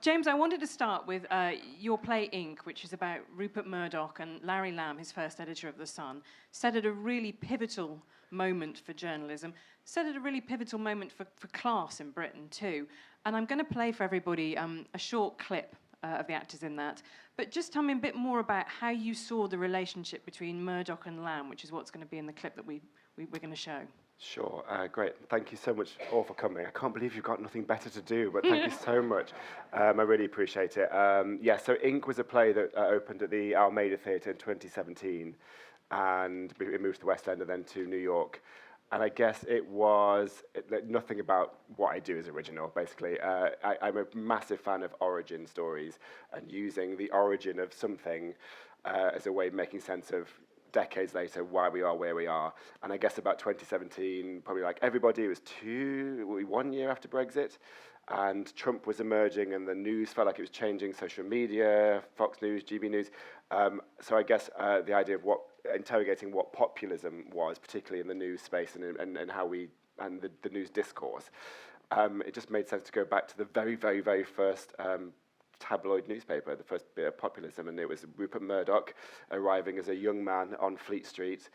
James, I wanted to start with your play Ink, which is about Rupert Murdoch and Larry Lamb, his first editor of The Sun, set at a really pivotal moment for journalism, set at a really pivotal moment for class in Britain too. And I'm going to play for everybody a short clip of the actors in that. But just tell me a bit more about how you saw the relationship between Murdoch and Lamb, which is what's going to be in the clip that we're going to show. Sure, great. Thank you so much all for coming. I can't believe you've got nothing better to do, but thank you so much. I really appreciate it. Yeah, so Ink was a play that opened at the Almeida Theatre in 2017, and it moved to the West End and then to New York. And I guess it was nothing about what I do is original, basically. I'm a massive fan of origin stories and using the origin of something as a way of making sense of decades later why we are where we are. And I guess about 2017, probably like everybody, it was 1 year after Brexit, and Trump was emerging and the news felt like it was changing, social media, Fox News, GB News. So I guess the idea of interrogating what populism was, particularly in the news space and how the news discourse, it just made sense to go back to the very, very, very first tabloid newspaper, the first bit of populism, and it was Rupert Murdoch arriving as a young man on Fleet Street,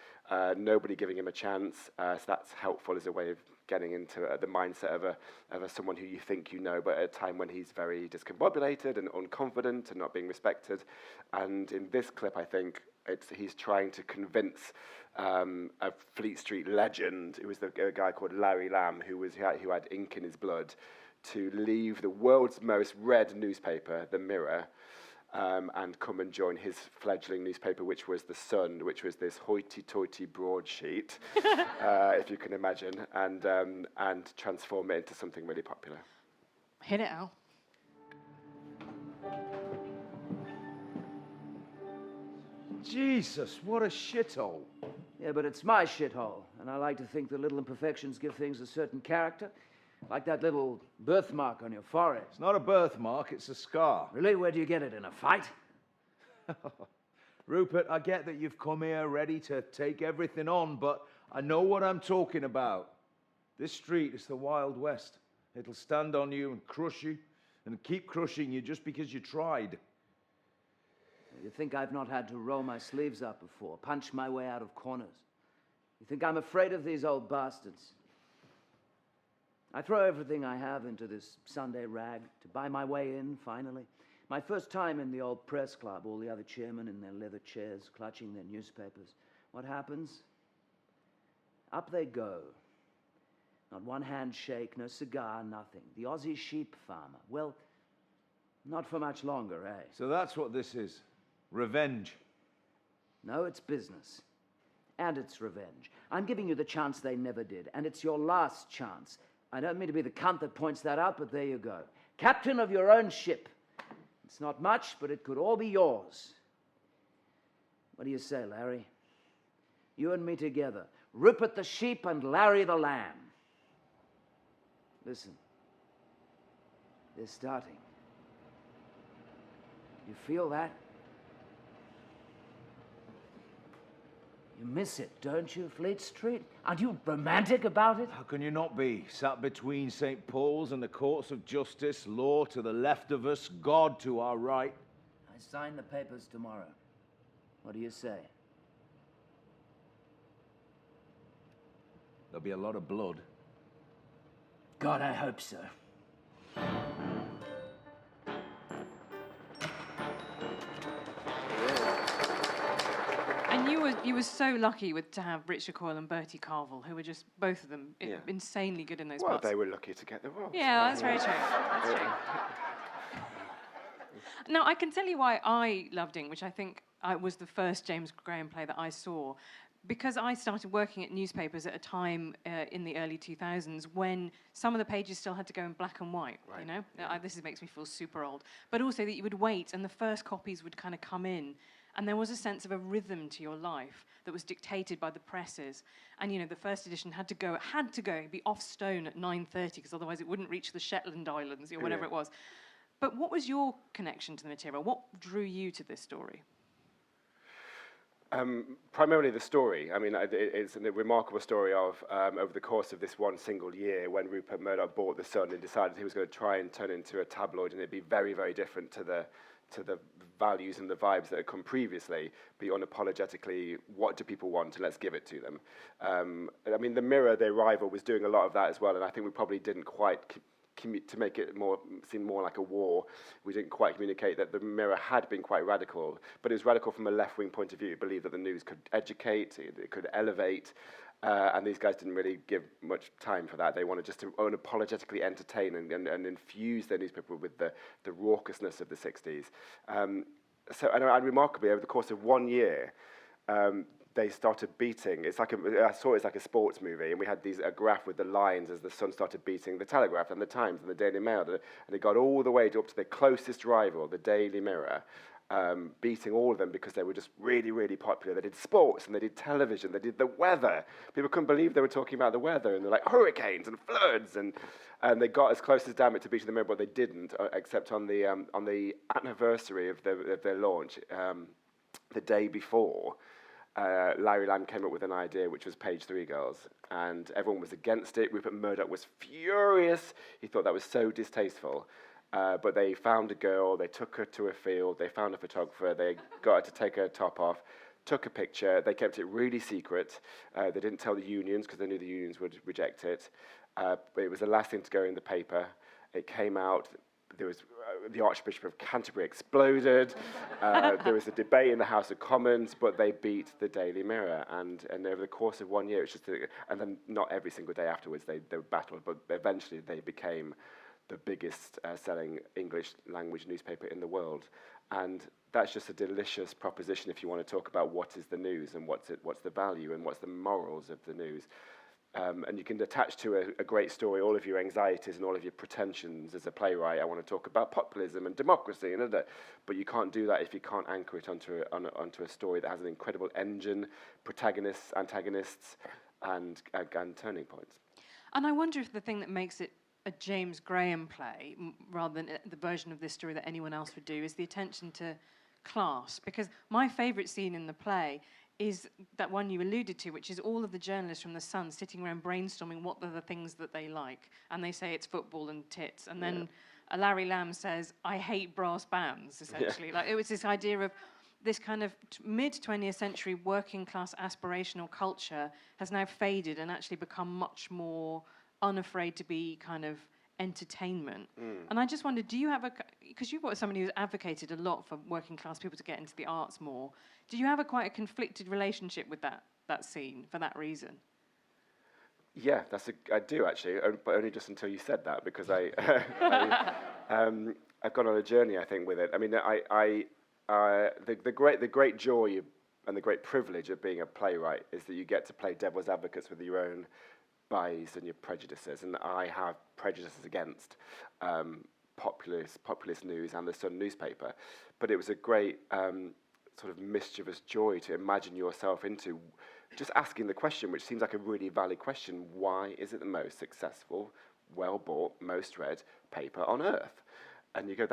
nobody giving him a chance, so that's helpful as a way of getting into the mindset of someone who you think you know, but at a time when he's very discombobulated and unconfident and not being respected. And in this clip, I think he's trying to convince a Fleet Street legend, it was a guy called Larry Lamb, who had ink in his blood, to leave the world's most read newspaper, The Mirror, and come and join his fledgling newspaper, which was The Sun, which was this hoity-toity broadsheet, if you can imagine, and transform it into something really popular. Hit it, Al. Jesus, what a shithole. Yeah, but it's my shithole, and I like to think that little imperfections give things a certain character. Like that little birthmark on your forehead. It's not a birthmark, it's a scar. Really? Where do you get it? In a fight? Rupert, I get that you've come here ready to take everything on, but I know what I'm talking about. This street is the Wild West. It'll stand on you and crush you, and keep crushing you just because you tried. You think I've not had to roll my sleeves up before, punch my way out of corners? You think I'm afraid of these old bastards? I throw everything I have into this Sunday rag to buy my way in, finally. My first time in the old press club, all the other chairmen in their leather chairs, clutching their newspapers. What happens? Up they go. Not one handshake, no cigar, nothing. The Aussie sheep farmer. Well, not for much longer, eh? So that's what this is. Revenge. No, it's business. And it's revenge. I'm giving you the chance they never did, and it's your last chance. I don't mean to be the cunt that points that out, but there you go. Captain of your own ship. It's not much, but it could all be yours. What do you say, Larry? You and me together. Rupert the sheep and Larry the lamb. Listen. They're starting. You feel that? You miss it, don't you, Fleet Street? Aren't you romantic about it? How can you not be? Sat between St. Paul's and the courts of justice, law to the left of us, God to our right. I sign the papers tomorrow. What do you say? There'll be a lot of blood. God, I hope so. You were so lucky to have Richard Coyle and Bertie Carvel, who were just, both of them, insanely good in those parts. Well, they were lucky to get the role. Yeah, that's very true. That's true. Now, I can tell you why I loved Ink, which I think was the first James Graham play that I saw, because I started working at newspapers at a time in the early 2000s when some of the pages still had to go in black and white, right. You know? This makes me feel super old. But also that you would wait and the first copies would kind of come in. And there was a sense of a rhythm to your life that was dictated by the presses. And, you know, the first edition had to go, be off stone at 9:30, because otherwise it wouldn't reach the Shetland Islands or whatever it was. But what was your connection to the material? What drew you to this story? Primarily the story. I mean, it's a remarkable story of over the course of this one single year when Rupert Murdoch bought The Sun and decided he was going to try and turn it into a tabloid, and it'd be very, very different to the values and the vibes that had come previously, be unapologetically, what do people want, and let's give it to them. I mean, the Mirror, their rival, was doing a lot of that as well, and I think we probably didn't quite to make it seem more like a war, we didn't quite communicate that the Mirror had been quite radical, but it was radical from a left-wing point of view. It believed that the news could educate, it could elevate, and these guys didn't really give much time for that. They wanted just to unapologetically entertain and infuse their newspaper with the raucousness of the 60s. And remarkably, over the course of 1 year, they started beating. I saw it's like a sports movie, and we had a graph with the lines as the Sun started beating the Telegraph and the Times and the Daily Mail, and it got all the way up to the closest rival, the Daily Mirror, beating all of them because they were just really, really popular. They did sports and they did television, they did the weather. People couldn't believe they were talking about the weather, and they're like hurricanes and floods, and they got as close as damn it to beating the Mirror, but they didn't, except on the anniversary of their launch, the day before. Larry Lamb came up with an idea, which was Page 3 Girls, and everyone was against it. Rupert Murdoch was furious. He thought that was so distasteful. But they found a girl, they took her to a field, they found a photographer, they got her to take her top off, took a picture, they kept it really secret. They didn't tell the unions because they knew the unions would reject it. But it was the last thing to go in the paper. It came out. There was the Archbishop of Canterbury exploded. There was a debate in the House of Commons, but they beat the Daily Mirror. And over the course of 1 year, it's just and then not every single day afterwards they battled, but eventually they became the biggest selling English language newspaper in the world. And that's just a delicious proposition if you want to talk about what is the news and what's the value and what's the morals of the news. And you can attach to a great story all of your anxieties and all of your pretensions as a playwright. I want to talk about populism and democracy, but you can't do that if you can't anchor it onto a story that has an incredible engine, protagonists, antagonists, and turning points. And I wonder if the thing that makes it a James Graham play, rather than the version of this story that anyone else would do, is the attention to class. Because my favourite scene in the play is that one you alluded to, which is all of the journalists from The Sun sitting around brainstorming what are the things that they like. And they say it's football and tits. And then Larry Lamb says, I hate brass bands, essentially. Yeah. Like, it was this idea of this kind of mid-20th century working class aspirational culture has now faded and actually become much more unafraid to be kind of entertainment. And I just wondered, do you have because you've got somebody who's advocated a lot for working class people to get into the arts more, do you have quite a conflicted relationship with that scene for that reason? Yeah, I do actually, but only just until you said that, because I've gone on a journey, I think, with it. I mean, the great joy and the great privilege of being a playwright is that you get to play devil's advocates with your own bias and your prejudices, and I have prejudices against populist news and the Sun newspaper, but it was a great sort of mischievous joy to imagine yourself into just asking the question, which seems like a really valid question: why is it the most successful, well-bought, most read paper on earth? And you go,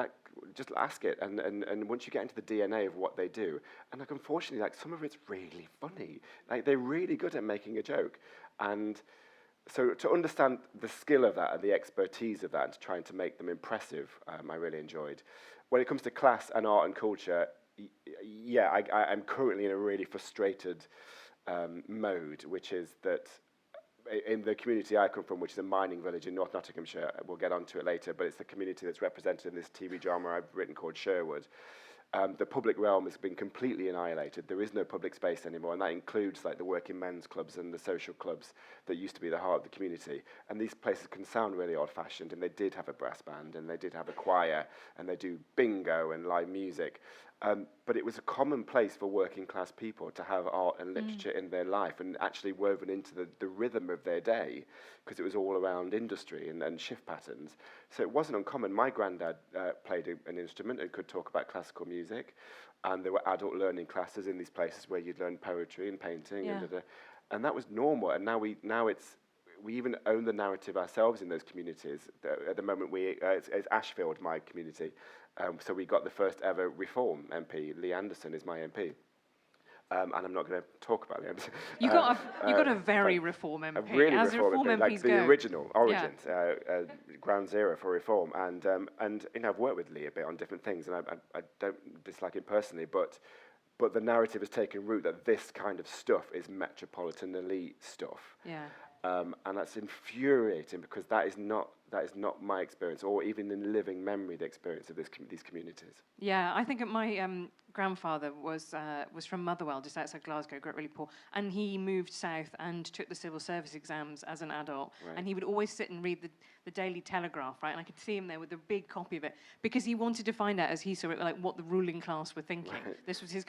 just ask it, and once you get into the DNA of what they do, and like, unfortunately, like, some of it's really funny, like, they're really good at making a joke, and so to understand the skill of that and the expertise of that and to trying to make them impressive, I really enjoyed. When it comes to class and art and culture, I'm currently in a really frustrated mode, which is that in the community I come from, which is a mining village in North Nottinghamshire, we'll get onto it later, but it's the community that's represented in this TV drama I've written called Sherwood. The public realm has been completely annihilated. There is no public space anymore, and that includes like the working men's clubs and the social clubs that used to be the heart of the community. And these places can sound really old-fashioned, and they did have a brass band, and they did have a choir, and they do bingo and live music. But it was a common place for working class people to have art and literature in their life and actually woven into the rhythm of their day, because it was all around industry and shift patterns. So it wasn't uncommon. My granddad played an instrument and could talk about classical music, and there were adult learning classes in these places where you'd learn poetry and painting, and that was normal. And now we even own the narrative ourselves in those communities. At the moment, it's Ashfield, my community. So we got the first ever Reform MP. Lee Anderson is my MP. and I'm not going to talk about the end. You got a very Reform MP. A really As Reform MP, like MPs the go. original origins, ground zero for reform. And I've worked with Lee a bit on different things, and I don't dislike him personally, but the narrative has taken root that this kind of stuff is metropolitan elite stuff. Yeah. And that's infuriating, because that is not my experience, or even in living memory the experience of these communities. Yeah, I think my grandfather was from Motherwell, just outside Glasgow, grew up really poor, and he moved south and took the civil service exams as an adult, Right. and he would always sit and read the Daily Telegraph, right, and I could see him there with a big copy of it, because he wanted to find out, as he saw it, like what the ruling class were thinking. Right. This was his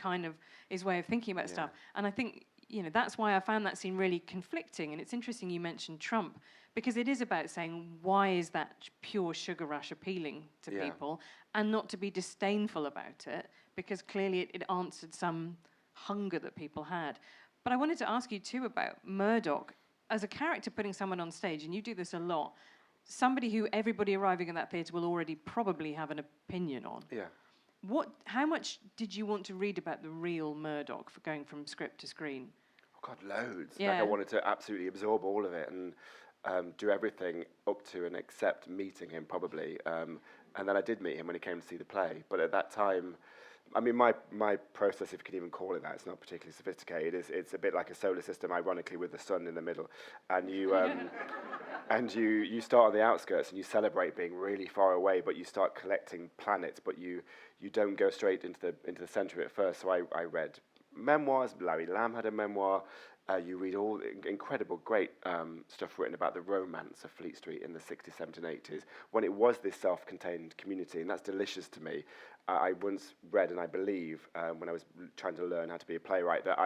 way of thinking about stuff, and I think, that's why I found that scene really conflicting. And it's interesting you mentioned Trump, because it is about saying, why is that pure sugar rush appealing to people, and not to be disdainful about it, because clearly it answered some hunger that people had. But I wanted to ask you too about Murdoch as a character, putting someone on stage, and you do this a lot, somebody who everybody arriving at that theatre will already probably have an opinion on. Yeah. How much did you want to read about the real Murdoch for going from script to screen? Oh God, loads. Yeah. Like, I wanted to absolutely absorb all of it and do everything up to and except meeting him, probably. And then I did meet him when he came to see the play. But at that time, I mean, my process, if you can even call it that, it's not particularly sophisticated. It's a bit like a solar system, ironically, with the sun in the middle. And you you start on the outskirts and you celebrate being really far away, but you start collecting planets, but you don't go straight into the centre at first. So I read memoirs. Larry Lamb had a memoir. You read all incredible, great stuff written about the romance of Fleet Street in the 60s, 70s, and 80s, when it was this self-contained community, and that's delicious to me. I once read, and I believe, when I was trying to learn how to be a playwright, that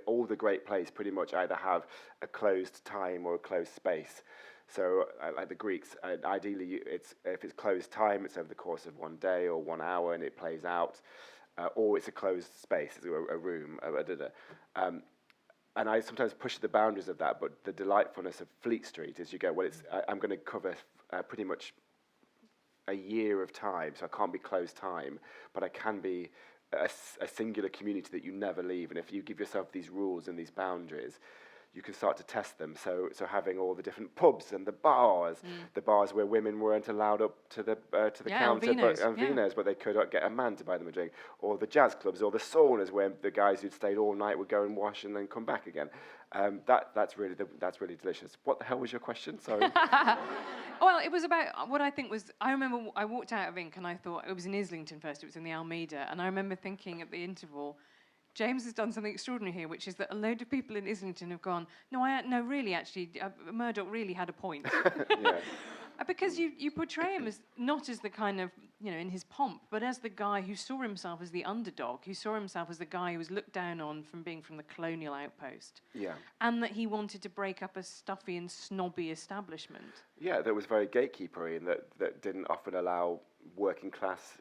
all the great plays pretty much either have a closed time or a closed space. So, like the Greeks, ideally, if it's closed time, it's over the course of one day or 1 hour, and it plays out, or it's a closed space, it's a room, and I sometimes push the boundaries of that, but the delightfulness of Fleet Street is you go, well, I'm going to cover pretty much a year of time, so I can't be closed time, but I can be a singular community that you never leave. And if you give yourself these rules and these boundaries, you can start to test them. So having all the different pubs and the bars where women weren't allowed up to the counter, but they could they a man to buy them a drink, or the jazz clubs, or the saunas where the guys who'd stayed all night would go and wash and then come back again. That's really delicious. What the hell was your question? Sorry. Well, it was about what I think was, I remember I walked out of Ink and I thought, it was in Islington first, it was in the Almeida, and I remember thinking at the interval, James has done something extraordinary here, which is that a load of people in Islington have gone, no, really, actually, Murdoch really had a point. Yeah. Because you portray him as not as the kind of, in his pomp, but as the guy who saw himself as the underdog, who saw himself as the guy who was looked down on from being from the colonial outpost. Yeah. And that he wanted to break up a stuffy and snobby establishment. Yeah, that was very gatekeepery, and that didn't often allow working class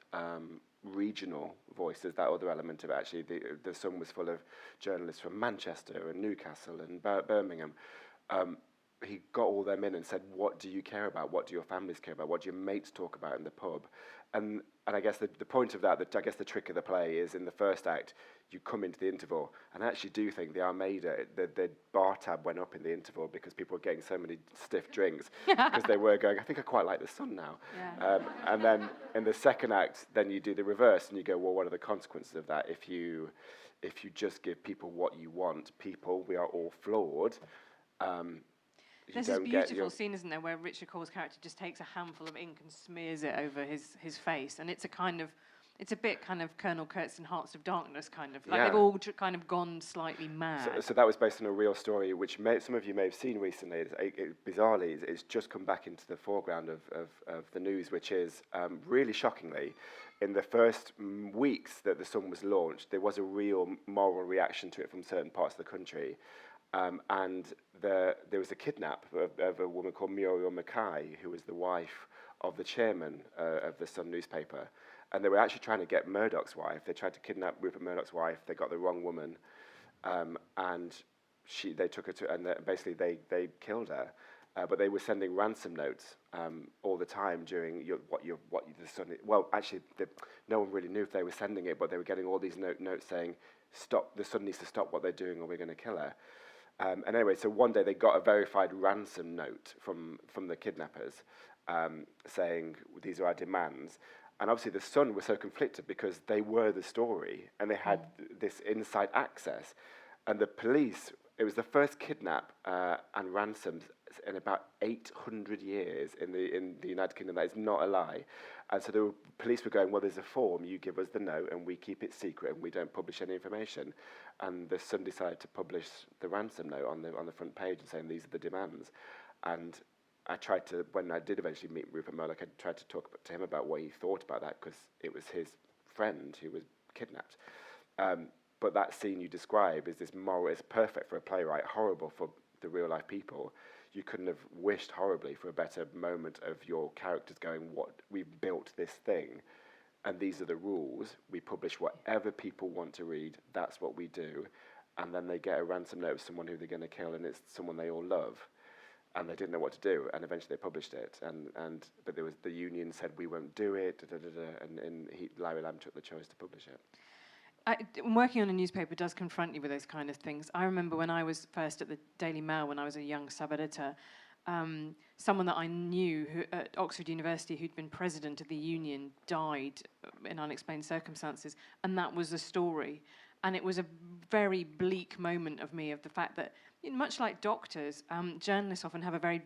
regional voices, that other element of it. Actually, the Sun was full of journalists from Manchester and Newcastle and Birmingham. He got all them in and said, what do you care about? What do your families care about? What do your mates talk about in the pub? And I guess the point of that, I guess the trick of the play is in the first act, you come into the interval, and I actually do think the Almeida, the bar tab went up in the interval because people were getting so many stiff drinks, because they were going, I think I quite like the Sun now. Yeah. And then in the second act, then you do the reverse, and you go, well, what are the consequences of that? If you just give people what you want, we are all flawed. There's this beautiful scene, isn't there, where Richard Cole's character just takes a handful of ink and smears it over his face, and it's a bit kind of Colonel Kurtz in Hearts of Darkness, kind of. Like they've all kind of gone slightly mad. So that was based on a real story, which some of you may have seen recently. Bizarrely, it's just come back into the foreground of the news, which is, really shockingly, in the first weeks that the Sun was launched, there was a real moral reaction to it from certain parts of the country. And there was a kidnap of a woman called Muriel Mackay, who was the wife of the chairman of the Sun newspaper. And they were actually trying to get Murdoch's wife. They tried to kidnap Rupert Murdoch's wife. They got the wrong woman. And they took her to, and basically they killed her. but they were sending ransom notes all the time during the Sunday. Well, actually, no one really knew if they were sending it, but they were getting all these notes saying, "Stop! The Sun needs to stop what they're doing, or we're going to kill her." And anyway, so one day they got a verified ransom note from the kidnappers saying, "These are our demands." And obviously the Sun was so conflicted because they were the story and they had this inside access. And the police, it was the first kidnap and ransoms in about 800 years in the United Kingdom. That is not a lie. And so the police were going, well, there's a form, you give us the note and we keep it secret and we don't publish any information. And the Sun decided to publish the ransom note on the front page and saying these are the demands. And I tried to, when I did eventually meet Rupert Murdoch, I tried to talk to him about what he thought about that because it was his friend who was kidnapped. But that scene you describe is this moral, it's perfect for a playwright, horrible for the real life people. You couldn't have wished horribly for a better moment of your characters going, what, we've built this thing, and these are the rules. We publish whatever people want to read, that's what we do. And then they get a ransom note of someone who they're going to kill, and it's someone they all love. And they didn't know what to do, and eventually they published it. But there was the union said we won't do it, and Larry Lamb took the choice to publish it. Working on a newspaper does confront you with those kind of things. I remember when I was first at the Daily Mail, when I was a young sub-editor, someone that I knew at Oxford University who'd been president of the union died in unexplained circumstances, and that was a story. And it was a very bleak moment of the fact that, much like doctors, journalists often have a very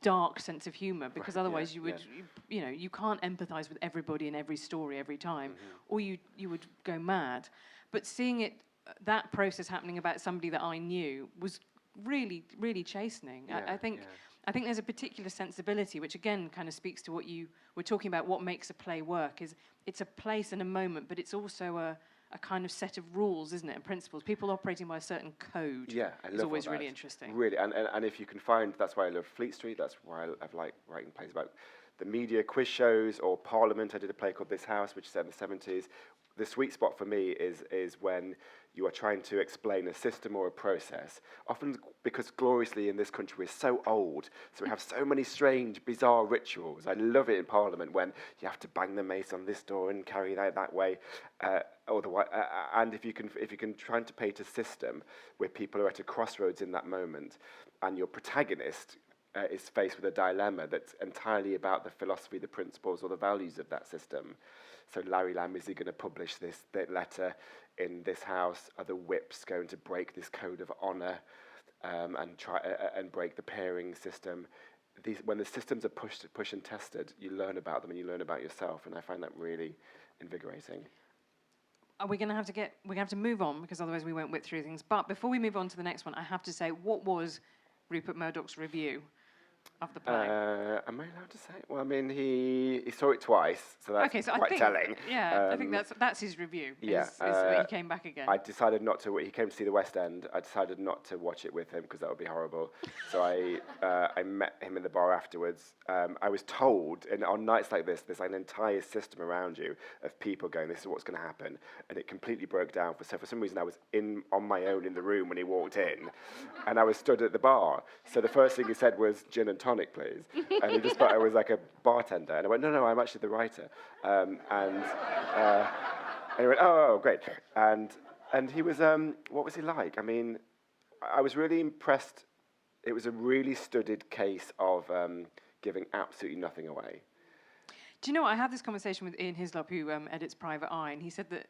dark sense of humour because otherwise you would, you can't empathise with everybody in every story every time, or you would go mad. But seeing that process happening about somebody that I knew was really, really chastening. I think there's a particular sensibility, which again kind of speaks to what you were talking about. What makes a play work is it's a place and a moment, but it's also a kind of set of rules, isn't it, and principles. People operating by a certain code is always really interesting. Really, and if you can find, that's why I love Fleet Street, that's why I've liked writing plays about the media, quiz shows, or Parliament. I did a play called This House, which is set in the 70s. The sweet spot for me is when you are trying to explain a system or a process, often because gloriously in this country we're so old, so we have so many strange, bizarre rituals. I love it in Parliament when you have to bang the mace on this door and carry that way, and if you can try to paint a system where people are at a crossroads in that moment, and your protagonist is faced with a dilemma that's entirely about the philosophy, the principles, or the values of that system. So Larry Lamb, is he going to publish that letter in this house? Are the whips going to break this code of honour and break the pairing system? When the systems are pushed and tested, you learn about them and you learn about yourself, and I find that really invigorating. We're going to have to move on because otherwise we won't whip through things. But before we move on to the next one, I have to say, what was Rupert Murdoch's review of the play? Am I allowed to say? Well, I mean, he saw it twice, so that's quite telling. Yeah, I think that's his review. He came back again. I decided not to. He came to see the West End. I decided not to watch it with him because that would be horrible. So I met him in the bar afterwards. I was told, and on nights like this, there's an entire system around you of people going, "This is what's going to happen," and it completely broke down. So for some reason, I was on my own in the room when he walked in, and I was stood at the bar. So the first thing he said was, "Gin and tonic, please." And he just thought I was like a bartender. And I went, no, I'm actually the writer. And he went, oh, great. And he was, what was he like? I mean, I was really impressed. It was a really studied case of giving absolutely nothing away. Do you know what? I had this conversation with Ian Hislop, who edits Private Eye, and he said that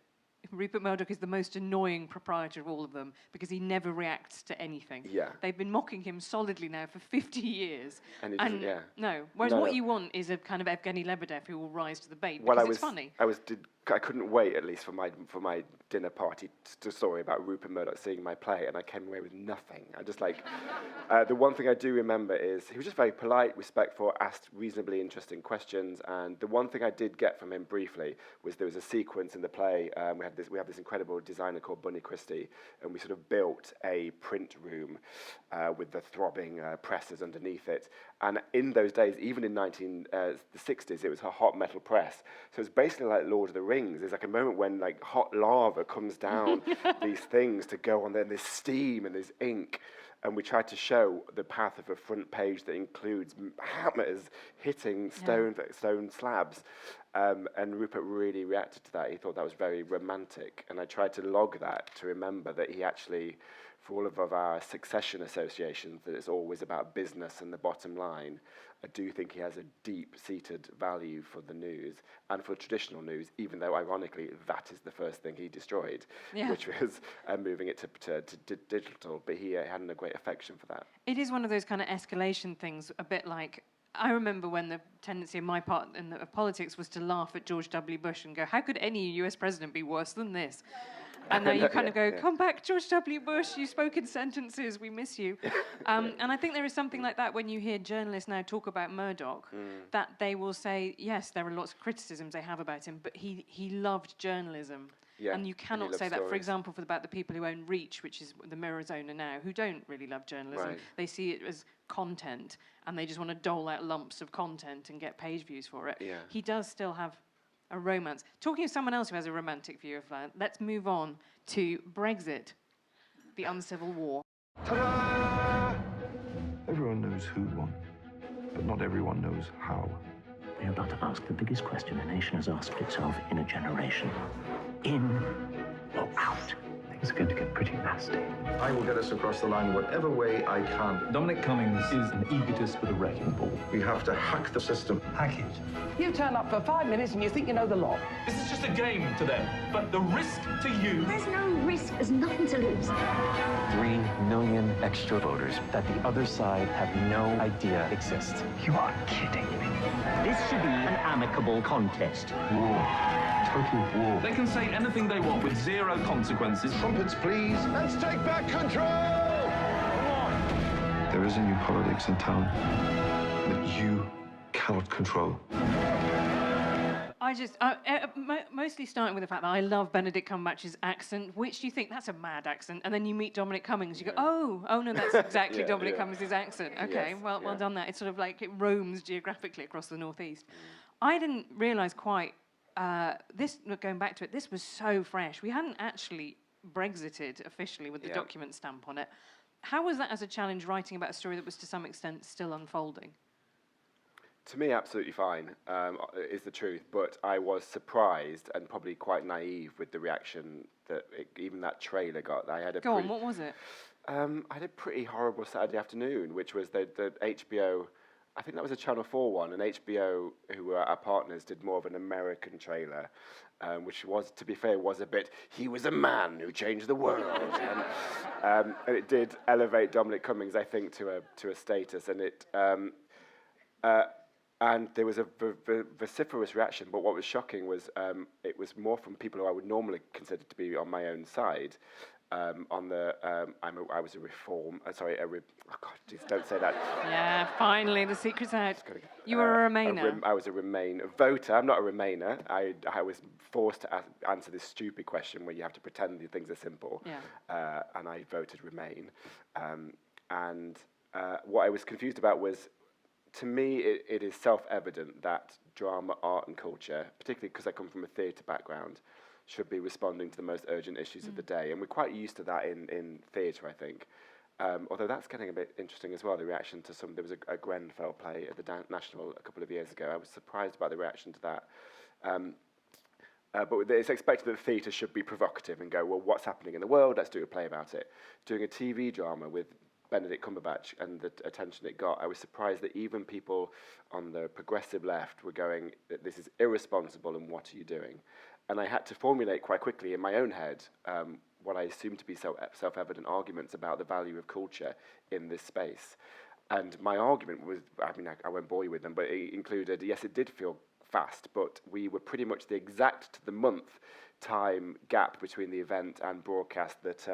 Rupert Murdoch is the most annoying proprietor of all of them because he never reacts to anything. Yeah. They've been mocking him solidly now for 50 years. And he doesn't, yeah. No. Whereas what you want is a kind of Evgeny Lebedev who will rise to the bait well, because it's funny. I couldn't wait, at least, for my dinner party story about Rupert Murdoch seeing my play, and I came away with nothing. I just the one thing I do remember is he was just very polite, respectful, asked reasonably interesting questions, and the one thing I did get from him briefly was there was a sequence in the play. We have this incredible designer called Bunny Christie, and we sort of built a print room with the throbbing presses underneath it. And in those days, even in the 60s, it was a hot metal press. So it's basically like Lord of the Rings. There's like a moment when like hot lava comes down these things to go on there, and there's steam and there's ink. And we tried to show the path of a front page that includes hammers hitting stone slabs. And Rupert really reacted to that. He thought that was very romantic. And I tried to log that to remember that he actually, for all of our succession associations, that it's always about business and the bottom line. I do think he has a deep-seated value for the news and for traditional news, even though, ironically, that is the first thing he destroyed, which was moving it to digital. But he had a great affection for that. It is one of those kind of escalation things, a bit like, I remember when the tendency in my part in the politics was to laugh at George W. Bush and go, how could any US president be worse than this? And now you kind of go, come back, George W. Bush, you spoke in sentences, we miss you. And I think there is something like that when you hear journalists now talk about Murdoch, that they will say, yes, there are lots of criticisms they have about him, but he loved journalism. Yeah, and you cannot say that, stories. for example, about the people who own Reach, which is the Mirror's owner now, who don't really love journalism. Right. They see it as content, and they just want to dole out lumps of content and get page views for it. Yeah. He does still have a romance. Talking of someone else who has a romantic view of that, let's move on to Brexit, the Uncivil War. Ta-da! Everyone knows who won, but not everyone knows how. We are about to ask the biggest question a nation has asked itself in a generation. In or out? Things are going to get pretty nasty. I will get us across the line whatever way I can. Dominic Cummings is an egotist with a wrecking ball. We have to hack the system. Hack it. You turn up for 5 minutes and you think you know the lot. This is just a game to them, but the risk to you... There's no risk. There's nothing to lose. 3 million extra voters that the other side have no idea exist. You are kidding me. This should be an amicable contest. War. Total war. They can say anything they want with 0 consequences. Trumpets, please. Let's take back control! There is a new politics in town that you cannot control. I just, mostly starting with the fact that I love Benedict Cumberbatch's accent. Which do you think, that's a mad accent? And then you meet Dominic Cummings, you go, oh no, that's exactly Dominic Cummings' accent. Okay, well done that. It's sort of like it roams geographically across the northeast. I didn't realise quite, going back to it, this was so fresh. We hadn't actually Brexited officially with the document stamp on it. How was that as a challenge, writing about a story that was to some extent still unfolding? To me, absolutely fine, is the truth. But I was surprised and probably quite naive with the reaction that even that trailer got. I had a what was it? I had a pretty horrible Saturday afternoon, which was the HBO, I think that was a Channel 4 one, and HBO, who were our partners, did more of an American trailer, which was, to be fair, was a bit, he was a man who changed the world. And it did elevate Dominic Cummings, I think, to a status, and it... and there was a vociferous reaction, but what was shocking was it was more from people who I would normally consider to be on my own side. I was a reform. Oh God, please don't say that. Yeah, finally, the secret's out. You were a Remainer. I was a Remain voter. I'm not a Remainer. I was forced to answer this stupid question where you have to pretend that things are simple. Yeah. And I voted Remain. What I was confused about was, to me, it is self-evident that drama, art and culture, particularly because I come from a theatre background, should be responding to the most urgent issues of the day. And we're quite used to that in theatre, I think. Although that's getting a bit interesting as well, the reaction to there was a Grenfell play at the National a couple of years ago. I was surprised by the reaction to that. But it's expected that the theatre should be provocative and go, well, what's happening in the world? Let's do a play about it. Doing a TV drama with Benedict Cumberbatch and the attention it got, I was surprised that even people on the progressive left were going, this is irresponsible and what are you doing? And I had to formulate quite quickly in my own head what I assumed to be self-evident arguments about the value of culture in this space. And my argument was, I won't bore you with them, but it included, yes, it did feel fast, but we were pretty much the exact to the month time gap between the event and broadcast that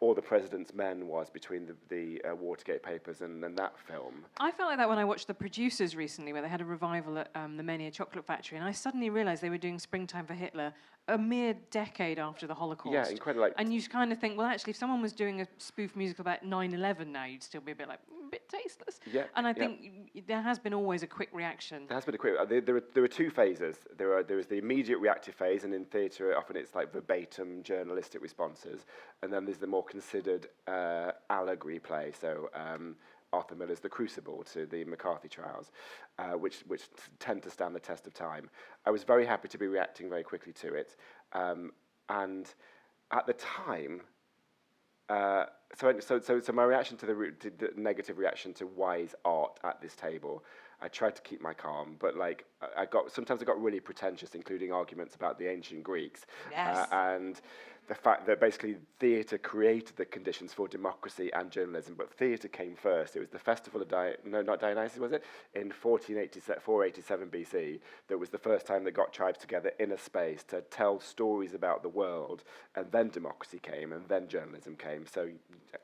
All the President's Men was between the Watergate papers and that film. I felt like that when I watched The Producers recently, where they had a revival at the Mania Chocolate Factory, and I suddenly realised they were doing Springtime for Hitler a mere decade after the Holocaust. Yeah, incredible. And you kind of think, well, actually, if someone was doing a spoof musical about 9/11 now, you'd still be a bit like, a bit tasteless. Yeah. And I think there has been always a quick reaction. There has been a quick. There are two phases. There is the immediate reactive phase, and in theatre, often it's like verbatim journalistic responses, and then there's the more more considered allegory play. So Arthur Miller's The Crucible to the McCarthy trials, which tend to stand the test of time. I was very happy to be reacting very quickly to it. And at the time, so my reaction to the negative reaction to wise art at this table, I tried to keep my calm, but like sometimes I got really pretentious, including arguments about the ancient Greeks. Yes. And the fact that basically theatre created the conditions for democracy and journalism, but theatre came first. It was the festival of not Dionysus, was it? In 487 BC, that was the first time they got tribes together in a space to tell stories about the world, and then democracy came, and then journalism came. So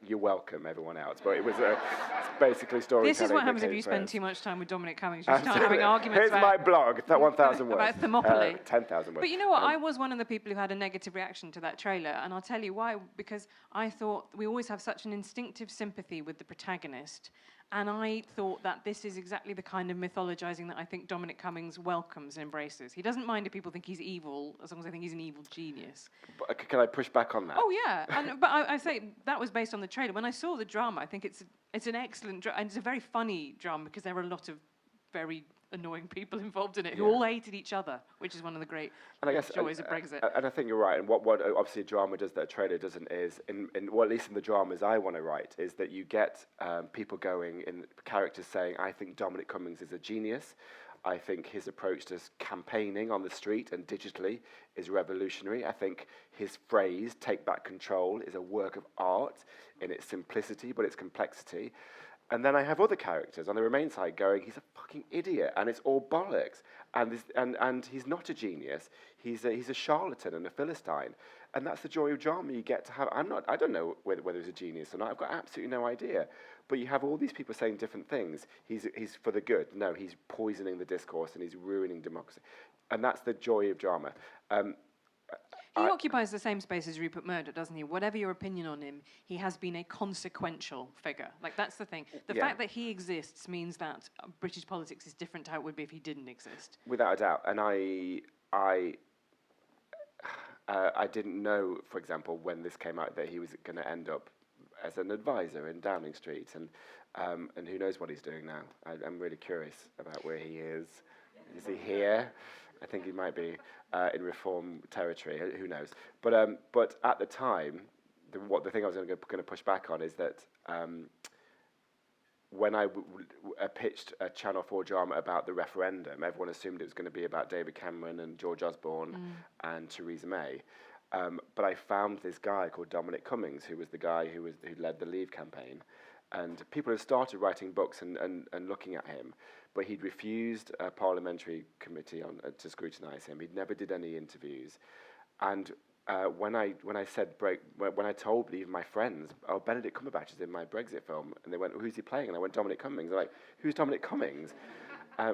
you're welcome, everyone else. But it was basically storytelling. This is what happens if you spend too much time with Dominic Cummings. You start having arguments Here's my blog, that 1,000 words. About Thermopylae. 10,000 words. But you know what? I was one of the people who had a negative reaction to that trailer, and I'll tell you why. Because I thought we always have such an instinctive sympathy with the protagonist, and I thought that this is exactly the kind of mythologizing that I think Dominic Cummings welcomes and embraces. He doesn't mind if people think he's evil, as long as they think he's an evil genius. But can I push back on that? Oh yeah, but I say that was based on the trailer. When I saw the drama, I think it's an excellent drama, and it's a very funny drama because there are a lot of very annoying people involved in it who all hated each other, which is one of the great joys of Brexit. And I think you're right. And what obviously a drama does that a trailer doesn't is, well, at least in the dramas I want to write, is that you get people going in characters saying, I think Dominic Cummings is a genius. I think his approach to campaigning on the street and digitally is revolutionary. I think his phrase, take back control, is a work of art in its simplicity, but its complexity. And then I have other characters on the Remain side going, he's a fucking idiot, and it's all bollocks, and he's not a genius. He's a charlatan and a philistine, and that's the joy of drama. You get to have. I don't know whether he's a genius or not. I've got absolutely no idea. But you have all these people saying different things. He's for the good. No, he's poisoning the discourse and he's ruining democracy, and that's the joy of drama. He occupies the same space as Rupert Murdoch, doesn't he? Whatever your opinion on him, he has been a consequential figure. Like, that's the thing. The fact that he exists means that British politics is different to how it would be if he didn't exist. Without a doubt. And I didn't know, for example, when this came out, that he was going to end up as an advisor in Downing Street. And who knows what he's doing now. I'm really curious about where he is. Is he here? I think he might be in reform territory. Who knows? But at the time, the thing I was going to push back on is that when I pitched a Channel 4 drama about the referendum, everyone assumed it was going to be about David Cameron and George Osborne and Theresa May. But I found this guy called Dominic Cummings, who was the guy who led the Leave campaign. And people had started writing books and looking at him, but he'd refused a parliamentary committee to scrutinise him. He'd never did any interviews, and when I told even my friends, oh, Benedict Cumberbatch is in my Brexit film, and they went, who's he playing? And I went, Dominic Cummings. They're like, who's Dominic Cummings?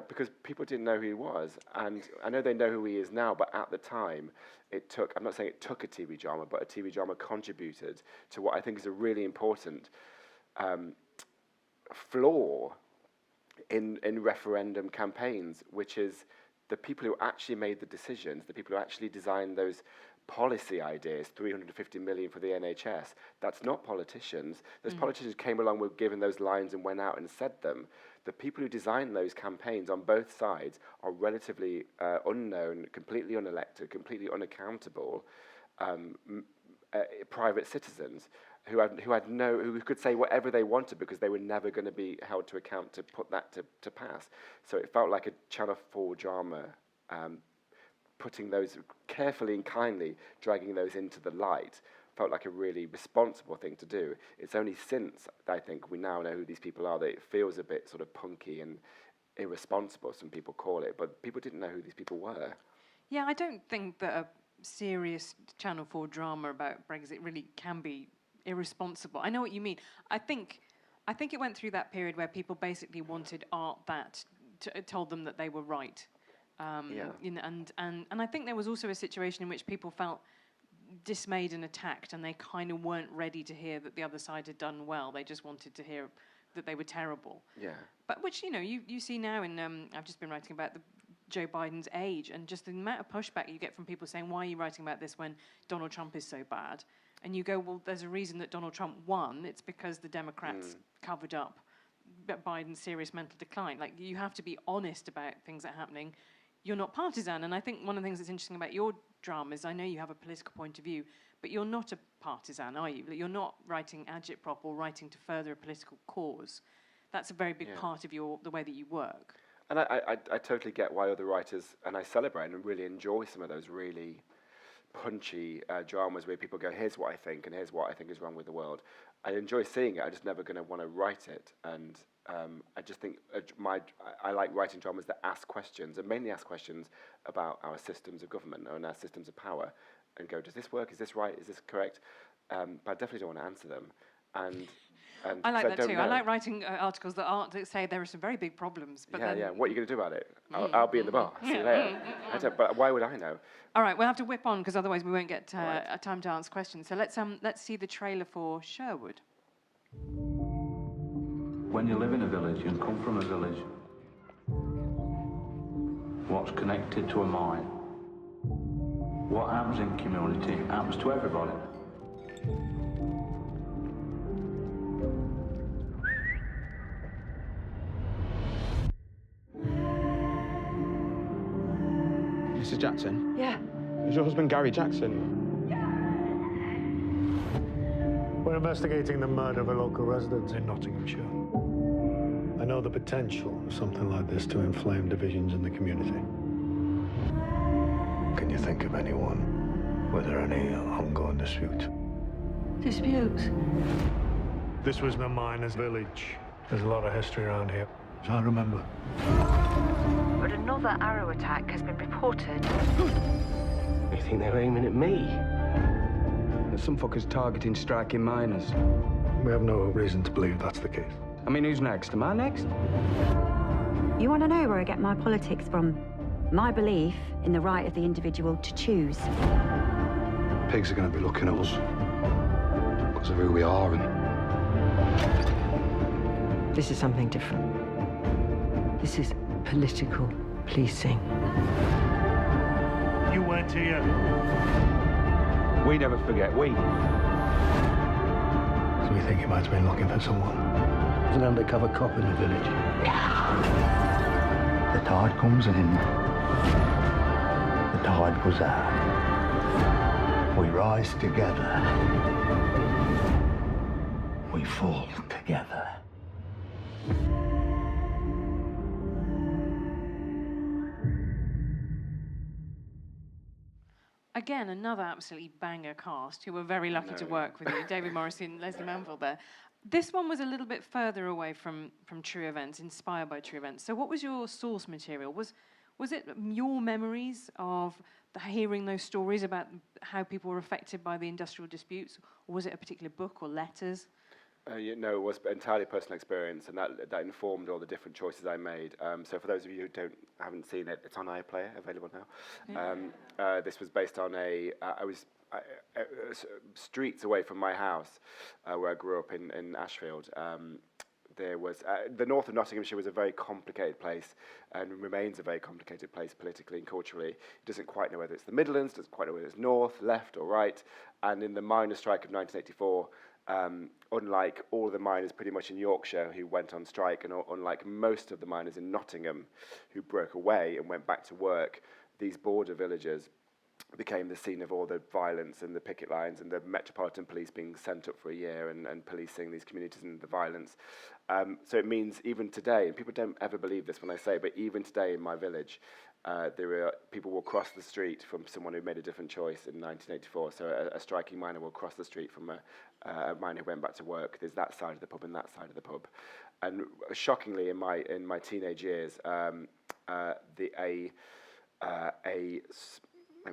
Because people didn't know who he was, and I know they know who he is now, but at the time, I'm not saying it took a TV drama, but a TV drama contributed to what I think is a really important flaw in referendum campaigns, which is the people who actually made the decisions, the people who actually designed those policy ideas, 350 million for the NHS, that's not politicians. Those politicians came along, were given those lines and went out and said them. The people who designed those campaigns on both sides are relatively unknown, completely unelected, completely unaccountable private citizens who could say whatever they wanted because they were never going to be held to account to put that to pass. So it felt like a Channel 4 drama, putting those carefully and kindly, dragging those into the light, felt like a really responsible thing to do. It's only since, I think, we now know who these people are that it feels a bit sort of punky and irresponsible, some people call it, but people didn't know who these people were. Yeah, I don't think that a serious Channel 4 drama about Brexit really can be irresponsible. I know what you mean. I think it went through that period where people basically wanted art that told them that they were right. And I think there was also a situation in which people felt dismayed and attacked, and they kind of weren't ready to hear that the other side had done well. They just wanted to hear that they were terrible. Yeah. But which, you see now in, I've just been writing about Joe Biden's age, and just the amount of pushback you get from people saying, why are you writing about this when Donald Trump is so bad? and you go, well, there's a reason that Donald Trump won. It's because the Democrats covered up Biden's serious mental decline. Like, you have to be honest about things that are happening. You're not partisan. And I think one of the things that's interesting about your drama is I know you have a political point of view, but you're not a partisan, are you? You're not writing agitprop or writing to further a political cause. That's a very big part of the way that you work. And I totally get why other writers, and I celebrate and really enjoy some of those really punchy dramas where people go, here's what I think, and here's what I think is wrong with the world. I enjoy seeing it. I'm just never going to want to write it. And I just think I like writing dramas that ask questions, and mainly ask questions about our systems of government and our systems of power, and go, does this work? Is this right? Is this correct? But I definitely don't want to answer them. And I like that too. I like writing articles that say there are some very big problems. But what are you going to do about it? I'll be in the bar. See you later. But why would I know? All right, we'll have to whip on because otherwise we won't get time to answer questions. So let's see the trailer for Sherwood. When you live in a village and come from a village, what's connected to a mine? What happens in community happens to everybody. Mrs. Jackson? Yeah. Is your husband Gary Jackson? We're investigating the murder of a local resident in Nottinghamshire. I know the potential of something like this to inflame divisions in the community. Can you think of anyone? Were there any ongoing disputes? Disputes? This was the miners' village. There's a lot of history around here, as I remember. But another arrow attack has been reported. They think they're aiming at me. There's some fuckers targeting striking miners. We have no reason to believe that's the case. I mean, who's next? Am I next? You want to know where I get my politics from? My belief in the right of the individual to choose. Pigs are going to be looking at us because of who we are, and this is something different. This is political policing. You weren't here. We never forget, we. So we think you might have been looking for someone. there's an undercover cop in the village. The tide comes in. The tide goes out. We rise together. We fall together. Again, another absolutely banger cast who were very lucky to work with you. David Morrissey and Leslie Manville there. This one was a little bit further away from true events, inspired by true events. So what was your source material? Was it your memories of hearing those stories about how people were affected by the industrial disputes? Or was it a particular book or letters? No, it was entirely personal experience, and that informed all the different choices I made. So for those of you who haven't seen it, it's on iPlayer, available now. Yeah. This was based on streets away from my house, where I grew up in Ashfield. There was the north of Nottinghamshire was a very complicated place, and remains a very complicated place politically and culturally. It doesn't quite know whether it's the Midlands, doesn't quite know whether it's north, left, or right. And in the miners' strike of 1984. Unlike all the miners pretty much in Yorkshire who went on strike, and unlike most of the miners in Nottingham who broke away and went back to work, these border villages became the scene of all the violence and the picket lines and the Metropolitan Police being sent up for a year and policing these communities and the violence. So it means even today, and people don't ever believe this when I say it, but even today in my village, people will cross the street from someone who made a different choice in 1984. So a striking miner will cross the street from a miner who went back to work. There's that side of the pub and that side of the pub. And shockingly, in my teenage years, let